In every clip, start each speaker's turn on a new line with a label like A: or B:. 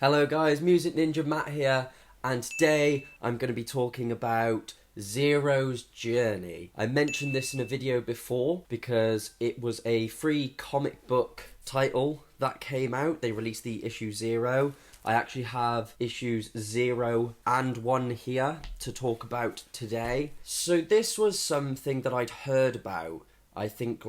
A: Hello guys, Music Ninja Matt here, and today I'm going to be talking about Zero's Journey. I mentioned this in a video before because it was a free comic book title that came out. They released the issue 0. I actually have issues 0 and 1 here to talk about today. So this was something that I'd heard about, I think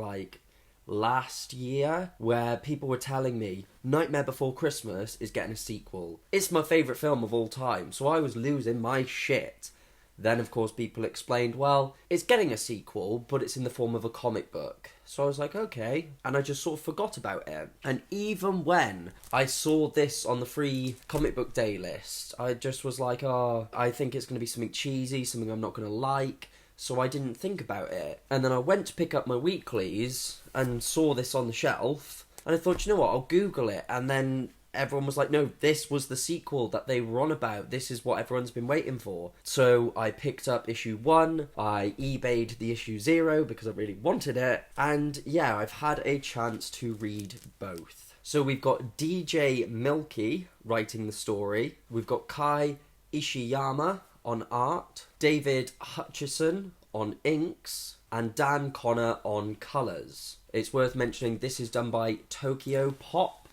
A: last year, where people were telling me Nightmare Before Christmas is getting a sequel. It's my favourite film of all time, so I was losing my shit. Then, of course, people explained, well, it's getting a sequel, but it's in the form of a comic book. So I was like, okay, and I just sort of forgot about it. And even when I saw this on the free comic book day list, I just was like, oh, I think it's going to be something cheesy, something I'm not going to like. So I didn't think about it. And then I went to pick up my weeklies and saw this on the shelf. And I thought, you know what, I'll Google it. And then everyone was like, no, this was the sequel that they were on about. This is what everyone's been waiting for. So I picked up issue 1. I eBayed the issue 0 because I really wanted it. And yeah, I've had a chance to read both. So we've got DJ Milky writing the story. We've got Kai Ishiyama on art, David Hutchison on inks, and Dan Connor on colours. It's worth mentioning this is done by Tokyo Pop,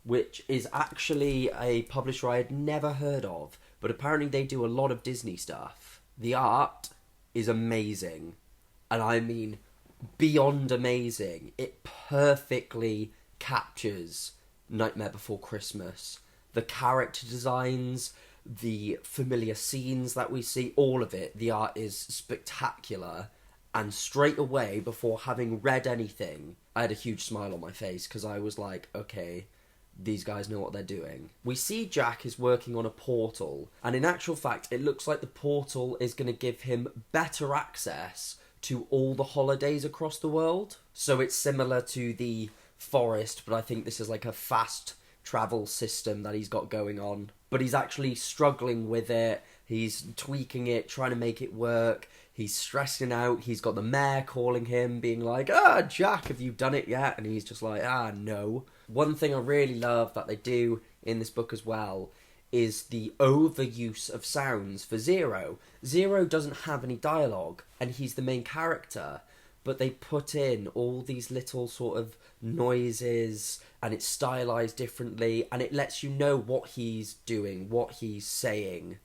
A: which is actually a publisher I had never heard of, but apparently they do a lot of Disney stuff. The art is amazing, and I mean beyond amazing. It perfectly captures Nightmare Before Christmas. The character designs, the familiar scenes that we see, all of it, the art is spectacular. And straight away, before having read anything, I had a huge smile on my face because I was like, okay, these guys know what they're doing. We see Jack is working on a portal, and in actual fact, it looks like the portal is going to give him better access to all the holidays across the world. So it's similar to the forest, but I think this is like a fast travel system that he's got going on. But he's actually struggling with it. He's tweaking it, trying to make it work. He's stressing out. He's got the mayor calling him, being like, Jack, have you done it yet? And he's just like, no. One thing I really love that they do in this book as well is the overuse of sounds for Zero. Zero doesn't have any dialogue, and he's the main character. But they put in all these little sort of noises, and it's stylized differently, and it lets you know what he's doing, what he's saying,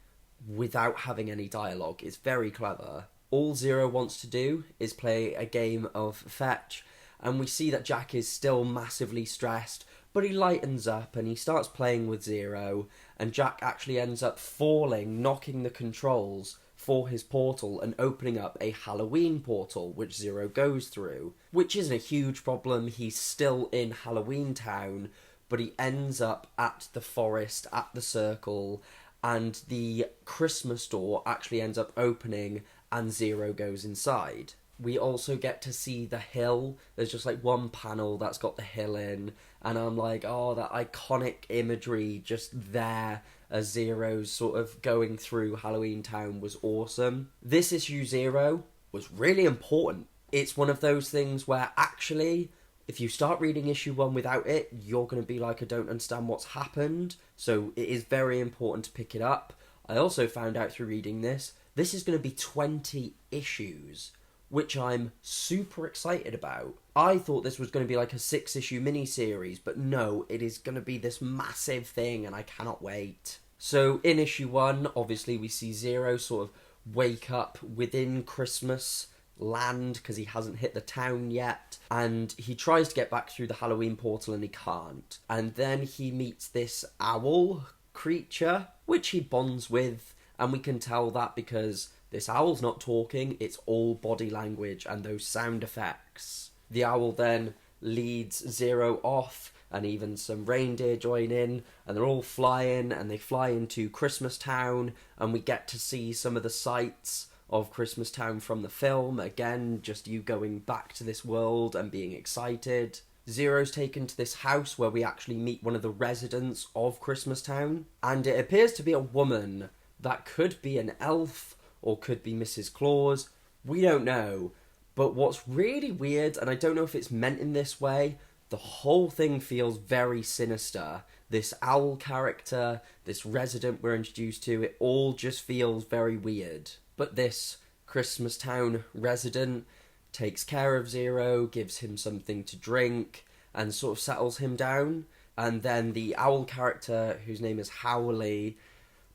A: without having any dialogue. It's very clever. All Zero wants to do is play a game of fetch, and we see that Jack is still massively stressed, but he lightens up and he starts playing with Zero, and Jack actually ends up falling, knocking the controls for his portal and opening up a Halloween portal, which Zero goes through, which isn't a huge problem. He's still in Halloween Town, but he ends up at the forest, at the circle, and the Christmas door actually ends up opening and Zero goes inside. We also get to see the hill. There's just like one panel that's got the hill in, and I'm like, oh, that iconic imagery just there as Zero's sort of going through Halloween Town was awesome. This issue 0 was really important. It's one of those things where actually, if you start reading issue 1 without it, you're going to be like, I don't understand what's happened. So it is very important to pick it up. I also found out through reading this is going to be 20 issues, which I'm super excited about. I thought this was going to be like a 6-issue miniseries, but no, it is going to be this massive thing, and I cannot wait. So in issue 1, obviously we see Zero sort of wake up within Christmas land because he hasn't hit the town yet, and he tries to get back through the Halloween portal and he can't. And then he meets this owl creature, which he bonds with, and we can tell that because this owl's not talking, it's all body language and those sound effects. The owl then leads Zero off, and even some reindeer join in, and they're all flying, and they fly into Christmas Town, and we get to see some of the sights of Christmas Town from the film. Again, just you going back to this world and being excited. Zero's taken to this house where we actually meet one of the residents of Christmas Town, and it appears to be a woman that could be an elf or could be Mrs. Claus. We don't know. But what's really weird, and I don't know if it's meant in this way, the whole thing feels very sinister. this owl character, this resident we're introduced to, it all just feels very weird. But this Christmas Town resident takes care of Zero, gives him something to drink, and sort of settles him down. And then the owl character, whose name is Howley,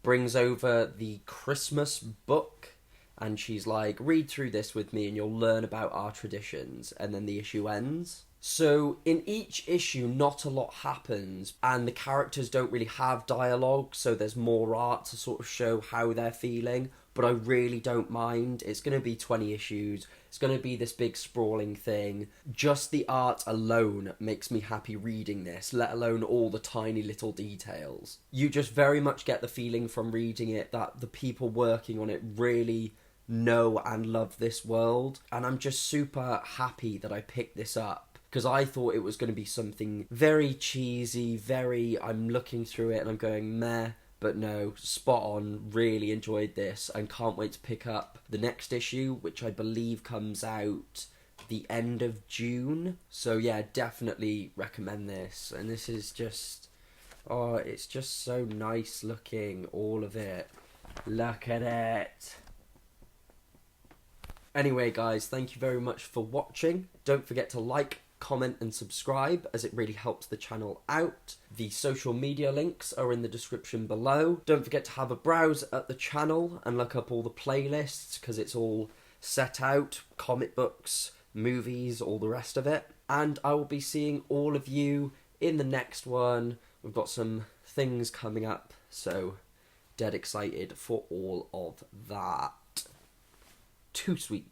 A: brings over the Christmas book, and she's like, read through this with me and you'll learn about our traditions. And then the issue ends. So in each issue, not a lot happens, and the characters don't really have dialogue, so there's more art to sort of show how they're feeling, but I really don't mind. It's going to be 20 issues, it's going to be this big sprawling thing. Just the art alone makes me happy reading this, let alone all the tiny little details. You just very much get the feeling from reading it that the people working on it really know and love this world, and I'm just super happy that I picked this up. Because I thought it was going to be something very cheesy, I'm looking through it and I'm going, meh. But no, spot on, really enjoyed this and can't wait to pick up the next issue, which I believe comes out the end of June. So yeah, definitely recommend this. And this is just, oh, it's just so nice looking, all of it. Look at it. Anyway guys, thank you very much for watching. Don't forget to like, comment and subscribe, as it really helps the channel out. The social media links are in the description below. Don't forget to have a browse at the channel and look up all the playlists, because it's all set out, comic books, movies, all the rest of it. And I will be seeing all of you in the next one. We've got some things coming up, so dead excited for all of that. Too sweet.